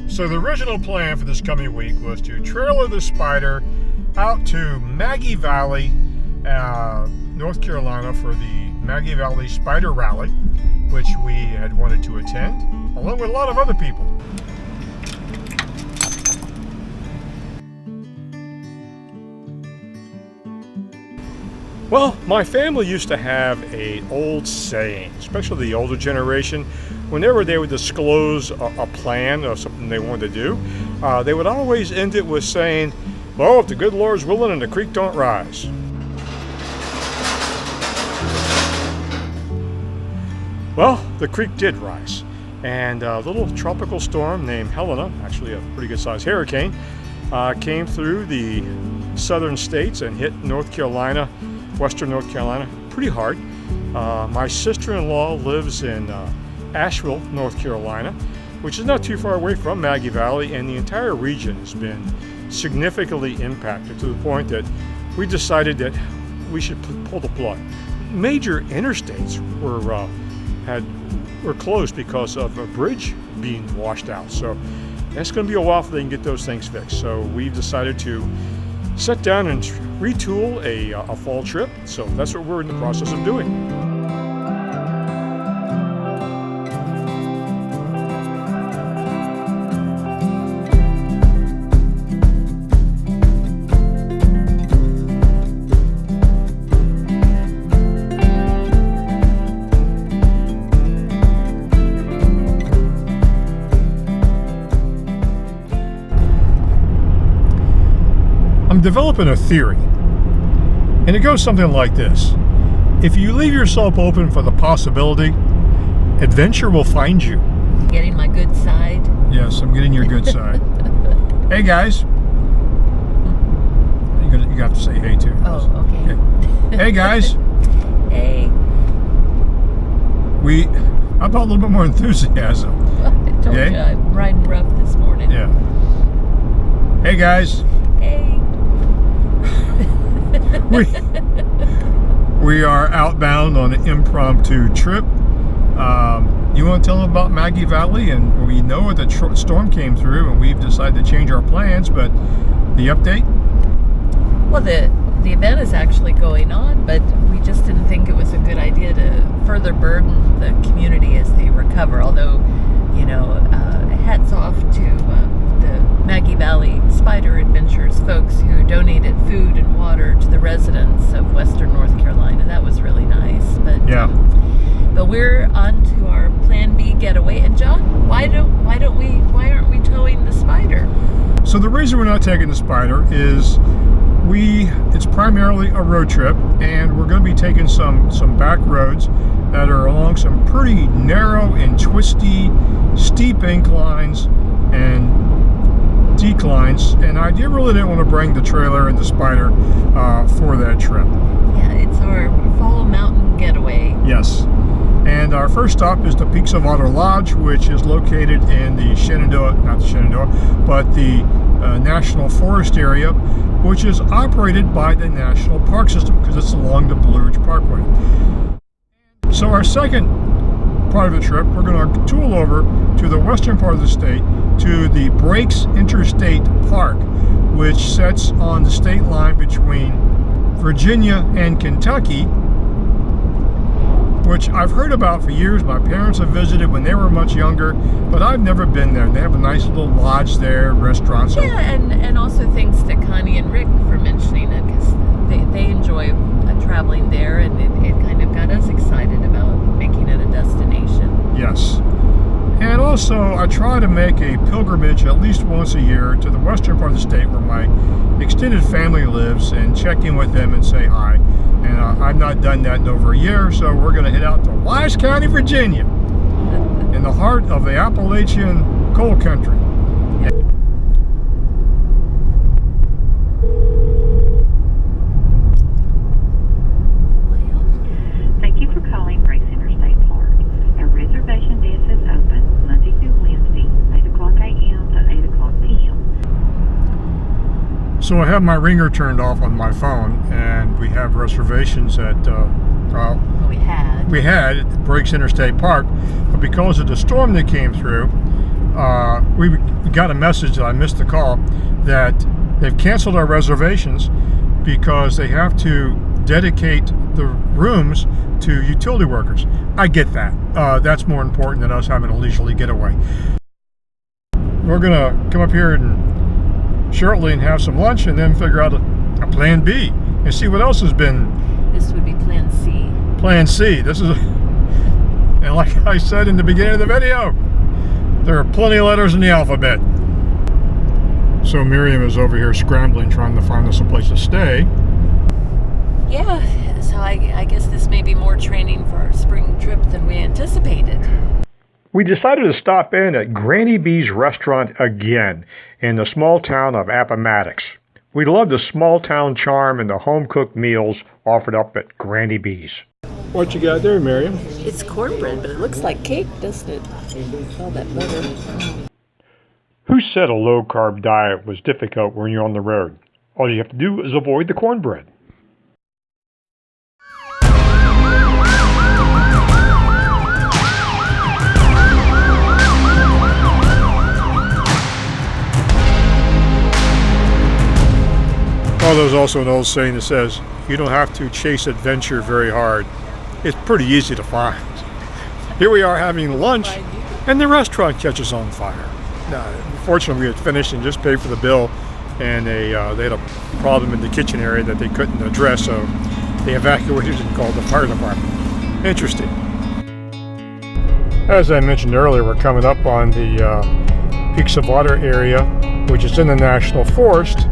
So the original plan for this coming week was to trailer the Spyder out to Maggy Valley, North Carolina for the Maggy Valley Spyder Rally, which we had wanted to attend, along with a lot of other people. Well, my family used to have an old saying, especially the older generation. Whenever they would disclose a plan or something they wanted to do, they would always end it with saying, well, if the good Lord's willing and the creek don't rise. Well, the creek did rise, and a little tropical storm named Helena, actually a pretty good sized hurricane, came through the southern states and hit North Carolina, western North Carolina, pretty hard. My sister-in-law lives in Asheville, North Carolina, which is not too far away from Maggy Valley, and the entire region has been significantly impacted to the point that we decided that we should pull the plug. Major interstates were closed because of a bridge being washed out, so it's going to be a while before they can get those things fixed. So we've decided to sit down and retool a fall trip, so that's what we're in the process of doing. I'm developing a theory, and it goes something like this. If you leave yourself open for the possibility, adventure will find you. Getting my good side? Yes, I'm getting your good side. Hey guys. You got to say hey too. Oh, okay. Hey guys. Hey. How about a little bit more enthusiasm? I told you I'm riding rough this morning. Yeah. Hey guys. Hey. We are outbound on an impromptu trip. You want to tell them about Maggy Valley? And we know that the storm came through and we've decided to change our plans, but the update? Well, the event is actually going on, but we just didn't think it was a good idea to further burden the community as they recover. Although, you know, hats off to the Maggy Valley Spyder Adventures folks who donated food and water to the residents of Western North Carolina. That was really nice. But yeah. But we're on to our Plan B getaway. And John, why aren't we towing the Spyder? So the reason we're not taking the Spyder is it's primarily a road trip, and we're going to be taking some back roads that are along some pretty narrow and twisty, steep inclines and declines, and I really didn't want to bring the trailer and the Spyder for that trip. Yeah, it's our fall mountain getaway. Yes. And our first stop is the Peaks of Otter Lodge, which is located in the National Forest area, which is operated by the National Park System because it's along the Blue Ridge Parkway. So our second part of the trip, we're going to tool over to the western part of the state to the Breaks Interstate Park, which sits on the state line between Virginia and Kentucky, which I've heard about for years. My parents have visited when they were much younger, but I've never been there. They have a nice little lodge there, restaurants. Yeah, and also thanks to Connie and Rick for mentioning it, because they enjoy traveling there, and it kind of got us excited about making it a destination. Yes. And also, I try to make a pilgrimage at least once a year to the western part of the state where my extended family lives and check in with them and say hi. And I've not done that in over a year, so we're going to head out to Wise County, Virginia, in the heart of the Appalachian coal country. Thank you for calling Breaks Interstate Park. Our reservation desk is open Monday through Wednesday, 8 o'clock a.m. to 8 o'clock p.m. So I have my ringer turned off on my phone, and we have reservations at We had at Breaks Interstate Park, but because of the storm that came through, we got a message that I missed the call that they've canceled our reservations because they have to dedicate the rooms to utility workers. I get that. That's more important than us having a leisurely getaway. We're gonna come up here shortly and have some lunch, and then figure out a plan B and see what else has been. This would be Plan C. Plan C. This is, and like I said in the beginning of the video, there are plenty of letters in the alphabet. So Miriam is over here scrambling, trying to find us a place to stay. Yeah, so I guess this may be more training for our spring trip than we anticipated. We decided to stop in at Granny B's restaurant again in the small town of Appomattox. We love the small town charm and the home-cooked meals offered up at Granny B's. What you got there, Miriam? It's cornbread, but it looks like cake, doesn't it? All that butter. Who said a low-carb diet was difficult when you're on the road? All you have to do is avoid the cornbread. Well, there's also an old saying that says, you don't have to chase adventure very hard. It's pretty easy to find. Here we are having lunch, and the restaurant catches on fire. Fortunately, we had finished and just paid for the bill, and they had a problem in the kitchen area that they couldn't address, so they evacuated and called the fire department. Interesting. As I mentioned earlier, we're coming up on the Peaks of Otter area, which is in the National Forest.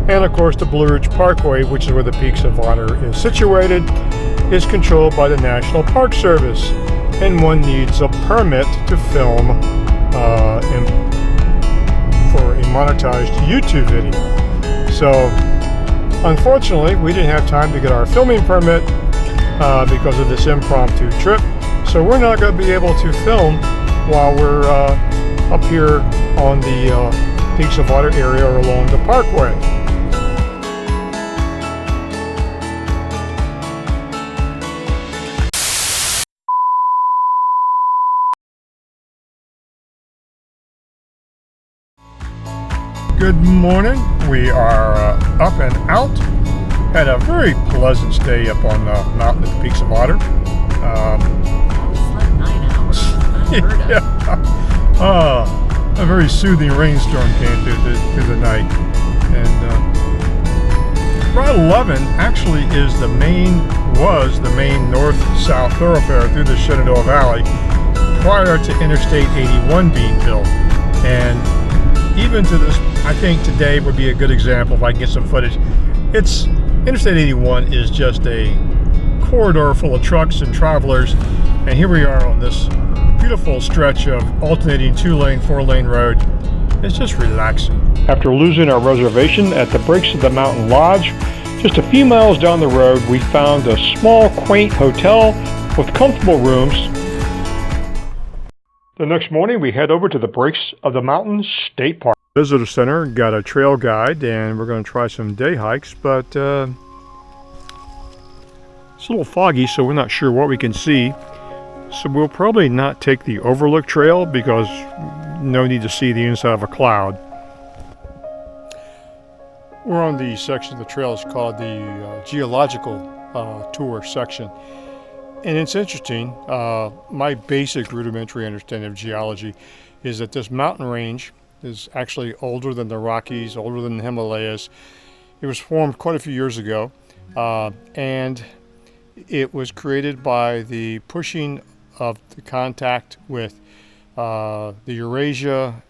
And of course, the Blue Ridge Parkway, which is where the Peaks of Otter is situated, is controlled by the National Park Service, and one needs a permit to film for a monetized YouTube video. So, unfortunately, we didn't have time to get our filming permit because of this impromptu trip. So we're not going to be able to film while we're up here on the Peaks of Otter area or along the parkway. Good morning. We are up and out. Had a very pleasant stay up on the mountain at the Peaks of Otter. We slept 9 hours. Unheard of. A very soothing rainstorm came through the night. And Route 11 actually was the main north-south thoroughfare through the Shenandoah Valley prior to Interstate 81 being built. And even to this, I think today would be a good example if I can get some footage. Interstate 81 is just a corridor full of trucks and travelers, and here we are on this beautiful stretch of alternating 2-lane, 4-lane road. It's just relaxing. After losing our reservation at the Breaks of the Mountain Lodge, just a few miles down the road, we found a small, quaint hotel with comfortable rooms. The next morning, we head over to the Breaks of the Mountain State Park. Visitor Center got a trail guide, and we're going to try some day hikes, but it's a little foggy, so we're not sure what we can see. So we'll probably not take the Overlook Trail because no need to see the inside of a cloud. We're on the section of the trail is called the Geological Tour section. And it's interesting, my basic rudimentary understanding of geology is that this mountain range is actually older than the Rockies, older than the Himalayas. It was formed quite a few years ago, and it was created by the pushing of the contact with the Eurasia,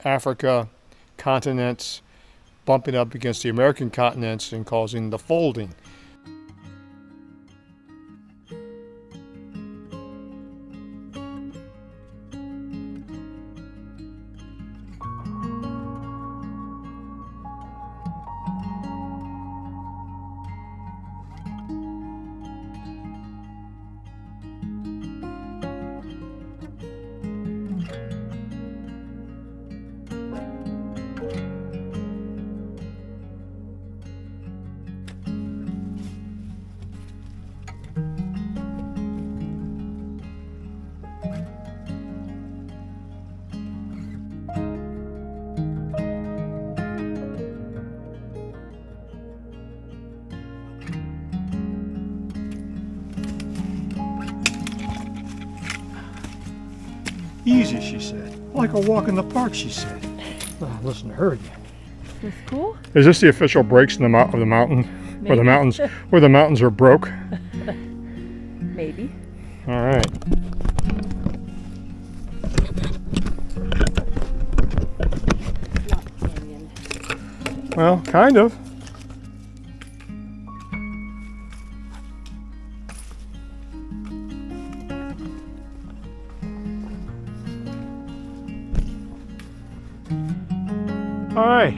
Africa continents, bumping up against the American continents and causing the folding. Easy, she said. Like a walk in the park, she said. Oh, listen to her again. Is this cool? Is this the official breaks in the of the mountain? Where the mountains are broke? Maybe. All right. Well, kind of. All right.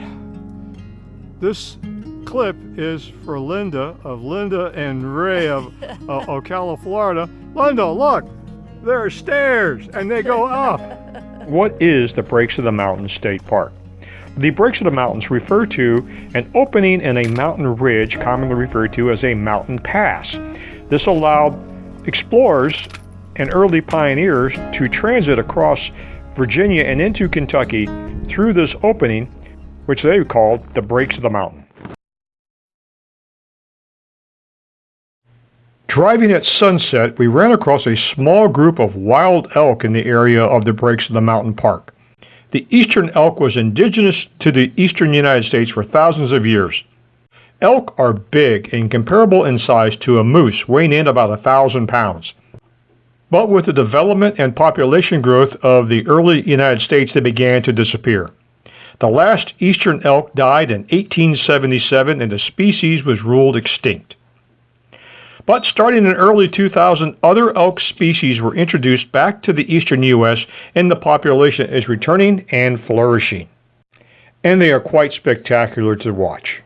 This clip is for Linda of Linda and Ray of Ocala, Florida. Linda, look, there are stairs and they go up. What is the Breaks of the Mountains State Park? The Breaks of the Mountains refer to an opening in a mountain ridge, commonly referred to as a mountain pass. This allowed explorers and early pioneers to transit across Virginia and into Kentucky through this opening, which they called the Breaks of the Mountain. Driving at sunset, we ran across a small group of wild elk in the area of the Breaks of the Mountain Park. The eastern elk was indigenous to the eastern United States for thousands of years. Elk are big and comparable in size to a moose, weighing in about 1,000 pounds. But with the development and population growth of the early United States, they began to disappear. The last eastern elk died in 1877 and the species was ruled extinct. But starting in early 2000, other elk species were introduced back to the eastern U.S. and the population is returning and flourishing. And they are quite spectacular to watch.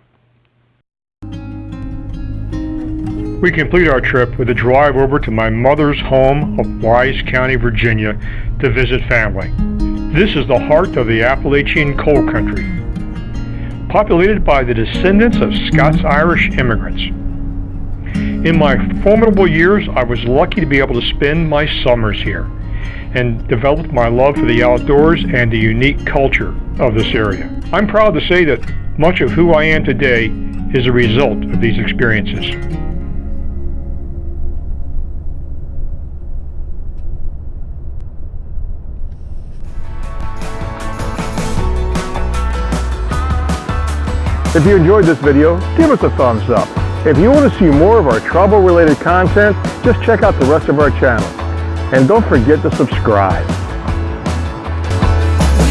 We complete our trip with a drive over to my mother's home of Wise County, Virginia to visit family. This is the heart of the Appalachian coal country, populated by the descendants of Scots-Irish immigrants. In my formidable years, I was lucky to be able to spend my summers here and develop my love for the outdoors and the unique culture of this area. I'm proud to say that much of who I am today is a result of these experiences. If you enjoyed this video, give us a thumbs up. If you want to see more of our travel-related content, just check out the rest of our channel. And don't forget to subscribe. We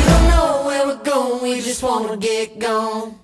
don't know where we're going, we just want to get gone.